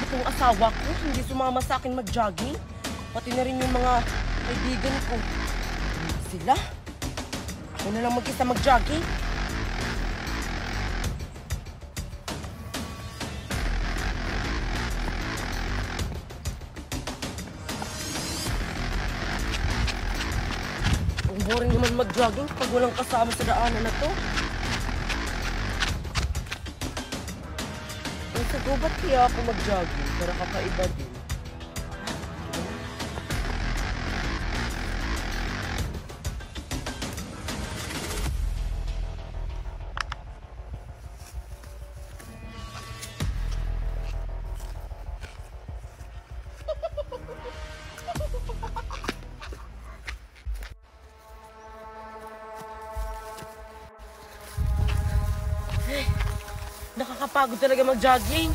Itong asawa ko, hindi sumama sa akin mag-jogging. Pati na rin yung mga kaibigan ko. Sila? Ako na lang mag-isa mag-jogging. Ang boring naman mag-jogging pag walang kasama sa daanan na to. Sa gubat kaya ako mag-jogging para kakaiba din. Nakakapagod talaga mag-jogging.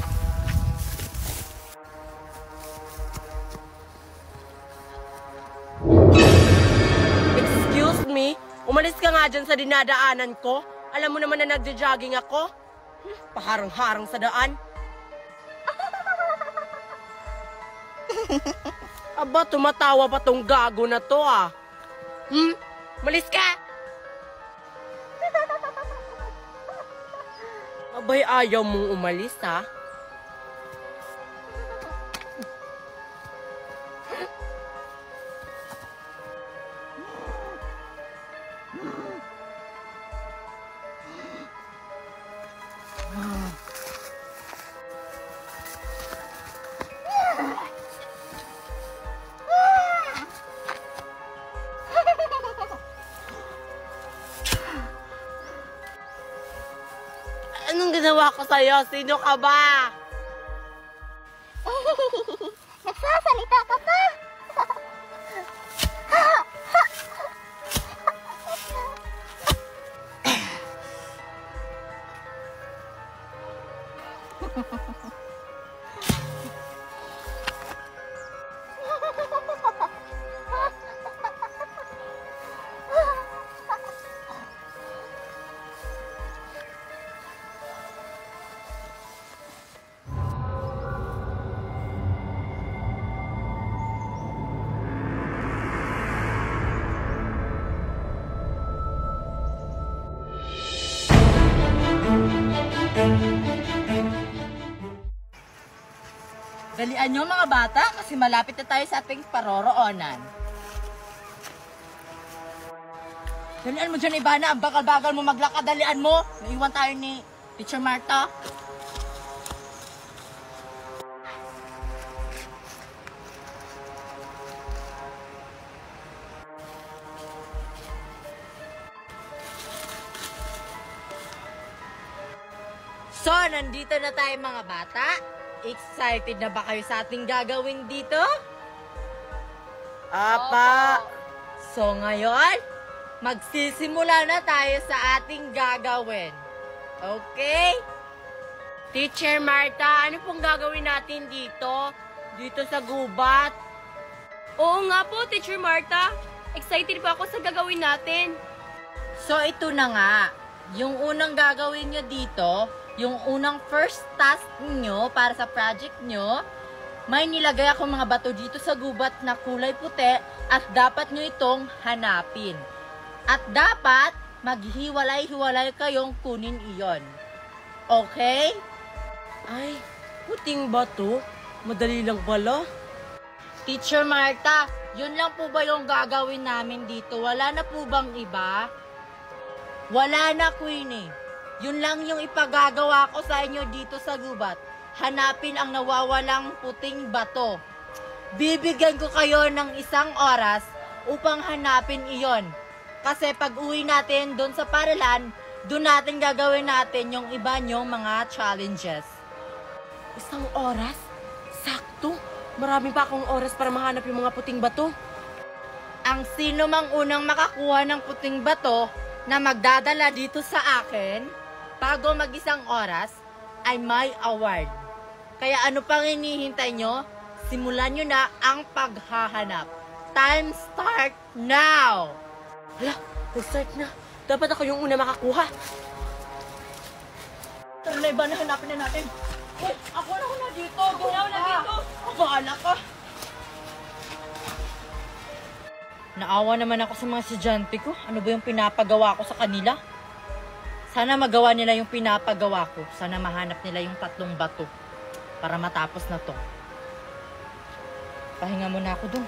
Excuse me? Umalis ka nga dyan sa dinadaanan ko. Alam mo naman na nagja-jogging ako. Paharang-harang sa daan. Aba, tumatawa pa tong gago na to ah. Umalis ka! Abay, ayaw mong umalis, ha? Anong ginawa ko sa'yo? Sino ka ba? Nagsasalita ka pa? Dalian nyo mga bata kasi malapit na tayo sa ating paroroonan. Dalian mo dyan, Ivana. Ang bakal-bakal mo maglakad. Dalian mo. Naiwan tayo ni Teacher Marta. So, nandito na tayo mga bata. Excited na ba kayo sa ating gagawin dito? Apa! So ngayon, magsisimula na tayo sa ating gagawin. Okay? Teacher Marta, ano pong gagawin natin dito? Dito sa gubat? Oo nga po, Teacher Marta. Excited pa ako sa gagawin natin. So ito na nga, yung unang gagawin nyo dito, yung unang first task nyo para sa project nyo, may nilagay ako mga bato dito sa gubat na kulay puti at dapat nyo itong hanapin. At dapat maghiwalay-hiwalay kayong kunin iyon. Okay? Ay, puting bato. Madali lang pala. Teacher Marta, yun lang po ba yung gagawin namin dito? Wala na po bang iba? Wala na, Queenie. Yun lang yung ipagagawa ko sa inyo dito sa gubat. Hanapin ang nawawalang puting bato. Bibigyan ko kayo ng 1 oras upang hanapin iyon. Kasi pag uwi natin doon sa paralan, doon natin gagawin natin yung iba nyong mga challenges. 1 oras? Sakto. Marami pa akong oras para mahanap yung mga puting bato. Ang sino mang unang makakuha ng puting bato na magdadala dito sa akin, bago mag-1 oras, ay may award. Kaya ano pang hinihintay nyo? Simulan nyo na ang paghahanap. Time start now! Hala, nag-start na. Dapat ako yung una makakuha. Tara na, Iba, hanapin na natin. Uy, ako na dito. Go na dito. bahala ka. Naawa naman ako sa mga estudyante ko. Ano ba yung pinapagawa ko sa kanila? Sana magawa nila yung pinapagawa ko. Sana mahanap nila yung 3 bato para matapos na to. Pahinga muna ako dun.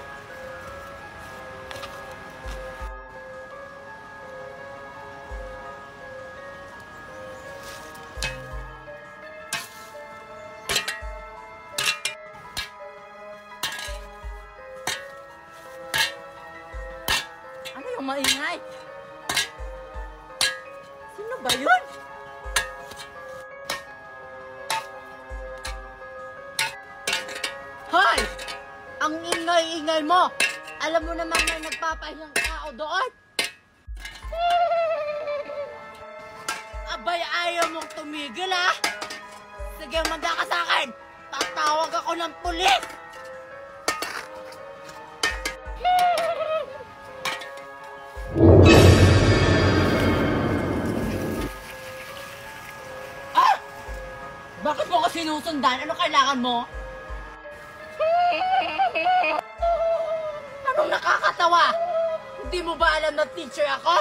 Ano yung maingay? Sino ba yun? Hoy! Ang ingay-ingay mo! Alam mo naman may nagpapahiyang tao doon? Abay, ayaw mong tumigil, ha? Sige, manda ka sa akin! Tatawag ako ng pulis! Ah! Bakit mo ko sinusundan? Ano kailangan mo? Anong nakakatawa? Hindi mo ba alam na teacher ako?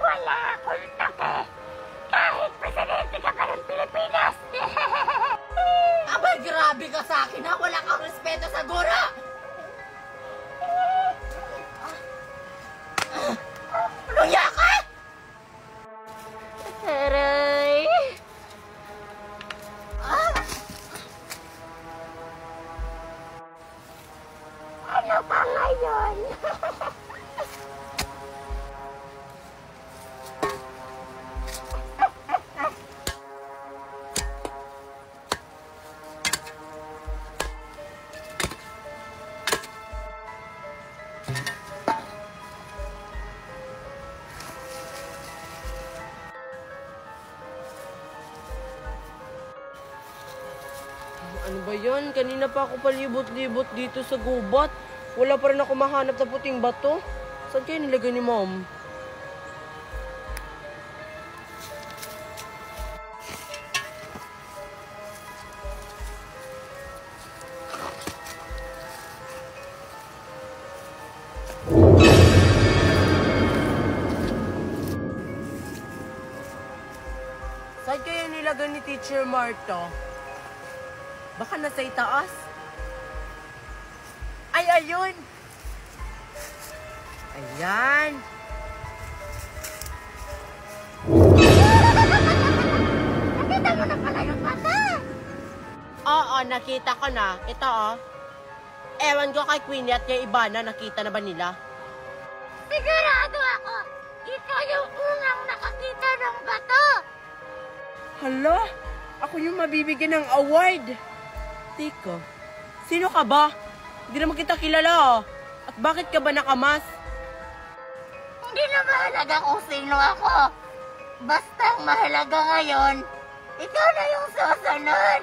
Wala akong take. Kahit presidente ka pa ng Pilipinas. Abay, grabe ka sa akin, ha? Wala kang respeto sa gura! Anong yaka? Aray. Ano ba ngayon? Ano ba yan? Kanina pa ako palibot-libot dito sa gubat. Wala pa rin ako mahanap na puting bato. Saan kayo nilagay ni Mom? Saan kayo nilagay ni Teacher Marta? Baka nasa itaas. Ay, ayun! Ayan! Nakita mo na pala yung bata. Oo, nakita ko na. Ito, oh. Ewan ko kay Queenie at kay Ivana, nakita na ba nila? Sigurado ako. Ikaw yung unang nakakita ng bato. Hala, ako yung mabibigyan ng award. Tiko, sino ka ba? Hindi naman kita kilala, oh. At bakit ka ba nakamas? Hindi na mahalaga kung sino ako. Basta ang mahalaga ngayon, ikaw na yung susunod.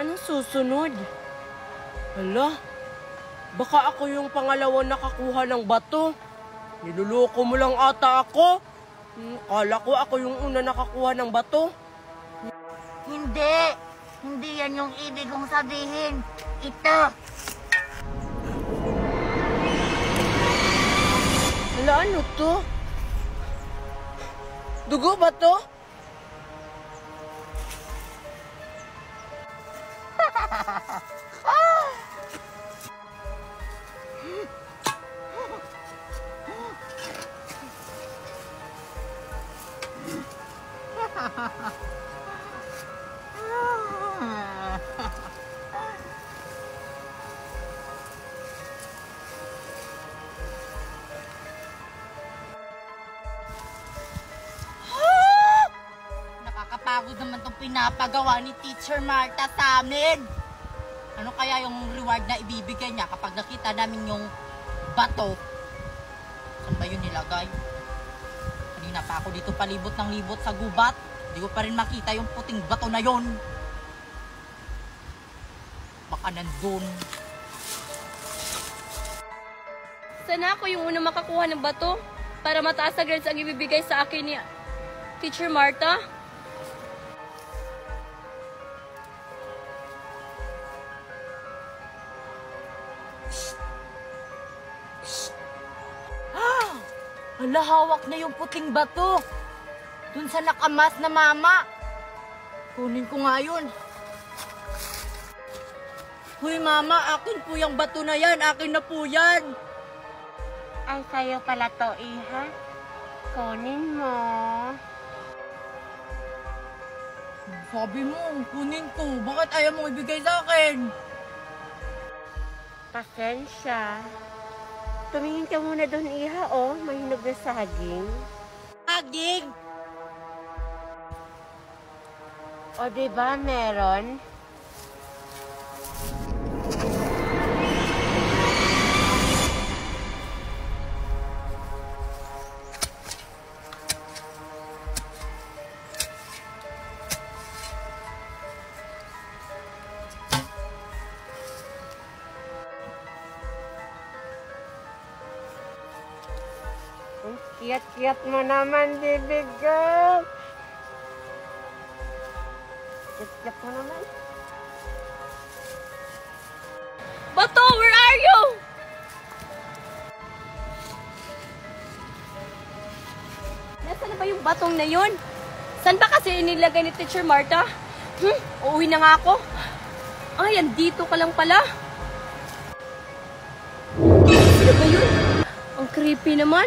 Anong susunod? Hala, baka ako yung pangalawang nakakuha ng bato. Niluloko mo lang ata ako. Kala ko ako yung una nakakuha ng bato. Hindi. Hindi yan yung ibig kong sabihin. Ito. Hala, ano to? Dugo ba to? Nakakapagod naman itong pinapagawa ni Teacher Marta sa amin. Ano kaya yung reward na ibibigay niya kapag nakita namin yung bato? Saan ba yun nilagay? Kanina pa ako dito palibot ng libot sa gubat. Hindi ko pa rin makita yung puting bato na yon. Baka nandun. Sana ako yung unang makakuha ng bato para mataas na grades ang ibibigay sa akin ni Teacher Marta. Hala, hawak na yung puting bato. Dun sa nakamas na mama. Kunin ko nga yun. Huy, mama, akin po yung bato na yan. Akin na po yan. Ay, sa'yo pala to, Iha. Kunin mo. Sabi mo, kunin ko. Bakit ayaw mong ibigay sa akin? Pasensya. Tumingin ka muna doon, Iha, oh. May hinog na saging. Saging! O, diba meron? Ang kiyat-kiyat mo naman, bibig girl. Kiyat-kiyat mo naman. Bato, where are you? Nasaan na ba yung batong na yun? Saan ba kasi inilagay ni Teacher Martha? Uuwi na nga ako. Ay, andito ka lang pala. Sino ba yun? Ang creepy naman.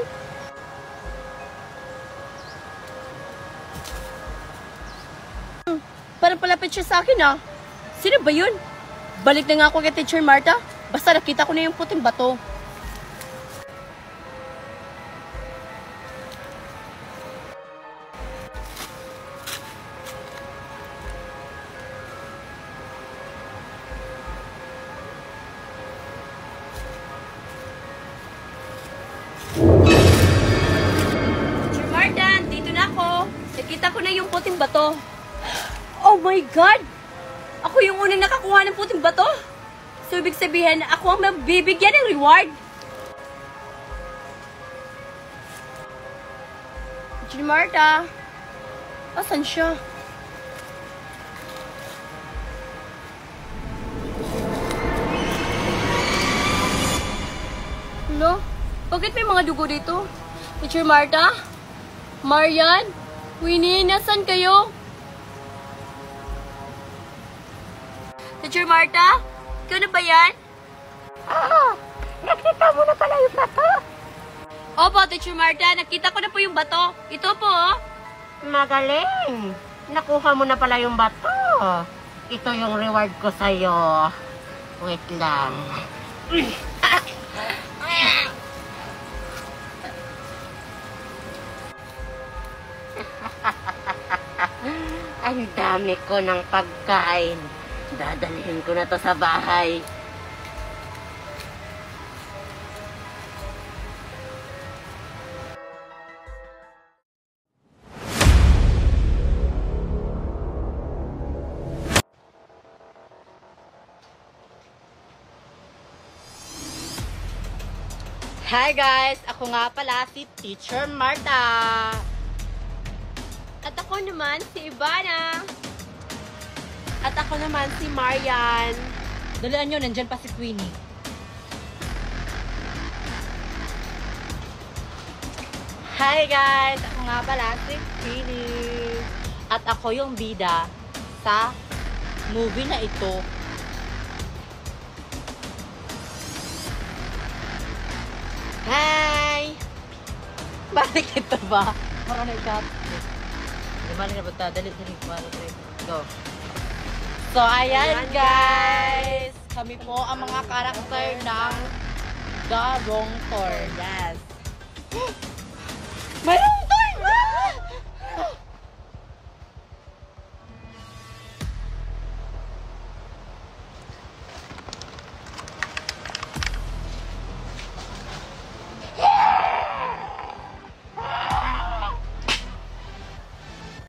Parang palapit siya sa akin ah. Sino ba yun? Balik na nga ako kay Teacher Martha. Basta nakita ko na yung puting bato. Teacher Martha, dito na ako. Nakita ko na yung puting bato. Oh my God! Ako yung unang nakakuha ng puting bato. So, ibig sabihin, ako ang mabibigyan ng reward. Teacher Martha, asan siya? Ano? Bakit may mga dugo dito? Teacher Martha? Marian? Winnie, nasan kayo? Teacher Martha? Ikaw na ba yan? Nakita mo na pala yung bato. Opo, Teacher Martha. Nakita ko na po yung bato. Ito po, oh. Magaling. Nakuha mo na pala yung bato. Ito yung reward ko sa'yo. Wait lang. Ang dami ko ng pagkain. Dadalhin ko na to sa bahay. Hi guys! Ako nga pala si Teacher Martha. At ako naman, si Ivana. At ako naman si Marian. Dalaan nyo, nandyan pa si Queenie. Hi guys! Ako nga pala si Queenie. At ako yung bida sa movie na ito. Hi! Balik ito ba? Parang nagkat. Balik na ba ito? Dali. Go. So, ayan guys. Kami po ang mga karakter ng The Wrong Tour. Yes. Mayroon